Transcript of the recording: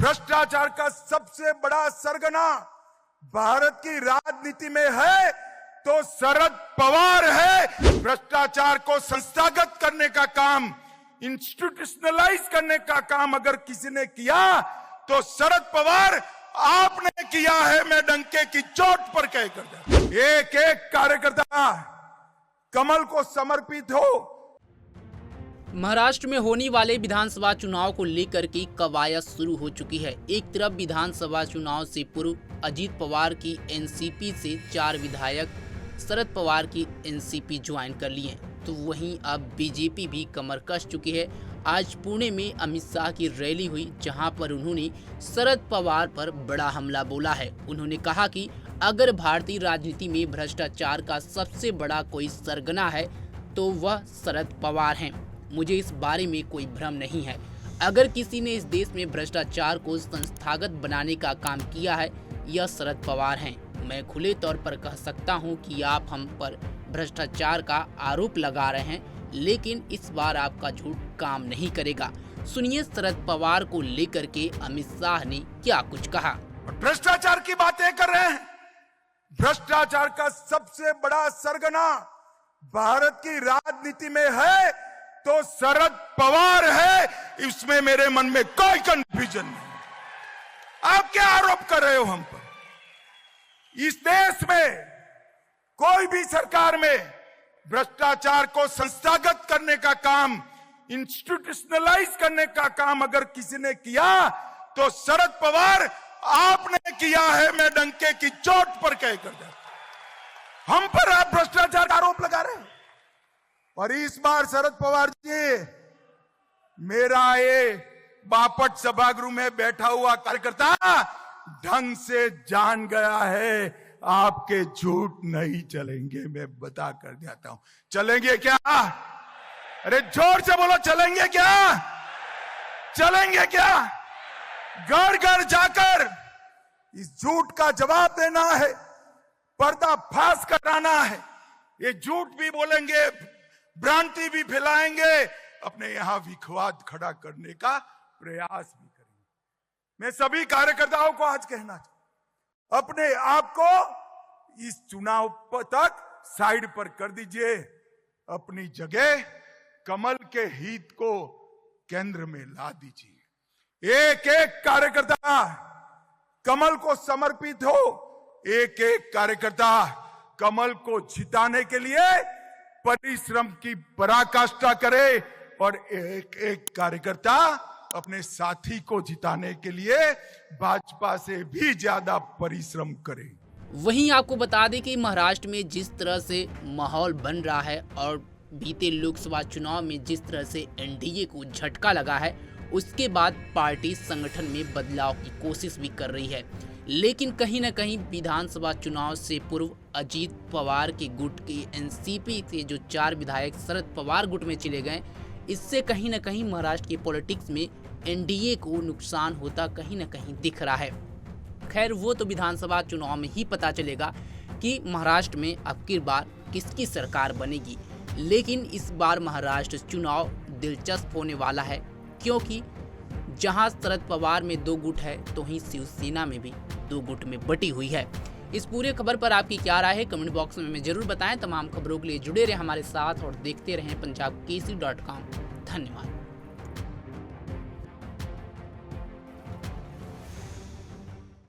भ्रष्टाचार का सबसे बड़ा सरगना भारत की राजनीति में है तो शरद पवार है। भ्रष्टाचार को संस्थागत करने का काम, इंस्टीट्यूशनलाइज करने का काम अगर किसी ने किया तो शरद पवार आपने किया है। मैं डंके की चोट पर कह कर एक एक कार्यकर्ता कमल को समर्पित हो। महाराष्ट्र में होने वाले विधानसभा चुनाव को लेकर के कवायद शुरू हो चुकी है। एक तरफ विधानसभा चुनाव से पूर्व अजीत पवार की एनसीपी से 4 विधायक शरद पवार की एनसीपी ज्वाइन कर लिए, तो वहीं अब बीजेपी भी कमर कस चुकी है। आज पुणे में अमित शाह की रैली हुई, जहां पर उन्होंने शरद पवार पर बड़ा हमला बोला है। उन्होंने कहा कि अगर भारतीय राजनीति में भ्रष्टाचार का सबसे बड़ा कोई सरगना है तो वह शरद पवार हैं। मुझे इस बारे में कोई भ्रम नहीं है। अगर किसी ने इस देश में भ्रष्टाचार को संस्थागत बनाने का काम किया है, यह शरद पवार हैं। मैं खुले तौर पर कह सकता हूं कि आप हम पर भ्रष्टाचार का आरोप लगा रहे हैं, लेकिन इस बार आपका झूठ काम नहीं करेगा। सुनिए शरद पवार को लेकर के अमित शाह ने क्या कुछ कहा। भ्रष्टाचार की बातें कर रहे हैं। भ्रष्टाचार का सबसे बड़ा सरगना भारत की राजनीति में है तो शरद पवार है। इसमें मेरे मन में कोई कंफ्यूजन नहीं। आप क्या आरोप कर रहे हो हम पर? इस देश में कोई भी सरकार में भ्रष्टाचार को संस्थागत करने का काम, इंस्टीट्यूशनलाइज करने का काम अगर किसी ने किया तो शरद पवार आपने किया है। मैं डंके की चोट पर कह कर हम पर आप भ्रष्टाचार का आरोप लगा रहे हैं। और इस बार शरद पवार जी, मेरा ये बापट सभागृह में बैठा हुआ कार्यकर्ता ढंग से जान गया है आपके झूठ नहीं चलेंगे। मैं बता कर जाता हूं। चलेंगे क्या? अरे जोर से बोलो, चलेंगे क्या? चलेंगे क्या? घर घर जाकर इस झूठ का जवाब देना है, पर्दाफाश कराना है। ये झूठ भी बोलेंगे, भ्रांति भी फैलाएंगे, अपने यहां विखवाद खड़ा करने का प्रयास भी करेंगे। मैं सभी कार्यकर्ताओं को आज कहना चाहता हूं, अपने आप को इस चुनाव तक साइड पर कर दीजिए। अपनी जगह कमल के हित को केंद्र में ला दीजिए। एक एक कार्यकर्ता कमल को समर्पित हो। एक एक कार्यकर्ता कमल को जिताने के लिए परिश्रम की पराकाष्ठा करे और एक एक कार्यकर्ता अपने साथी को जिताने के लिए भाजपा से भी ज्यादा परिश्रम करे। वहीं आपको बता दें कि महाराष्ट्र में जिस तरह से माहौल बन रहा है और बीते लोकसभा चुनाव में जिस तरह से एनडीए को झटका लगा है, उसके बाद पार्टी संगठन में बदलाव की कोशिश भी कर रही है। लेकिन कहीं न कहीं विधानसभा चुनाव से पूर्व अजीत पवार के गुट की एनसीपी से जो 4 विधायक शरद पवार गुट में चले गए, इससे कहीं न कहीं महाराष्ट्र के पॉलिटिक्स में एनडीए को नुकसान होता कहीं न कहीं दिख रहा है। खैर, वो तो विधानसभा चुनाव में ही पता चलेगा कि महाराष्ट्र में अब की बार किसकी सरकार बनेगी। लेकिन इस बार महाराष्ट्र चुनाव दिलचस्प होने वाला है, क्योंकि जहां शरद पवार में 2 गुट है तो ही शिवसेना में भी 2 गुट में बटी हुई है। इस पूरे खबर पर आपकी क्या राय है, कमेंट बॉक्स में हमें जरूर बताएं। तमाम खबरों के लिए जुड़े रहे हमारे साथ और देखते रहें पंजाबकेसरी.com। धन्यवाद।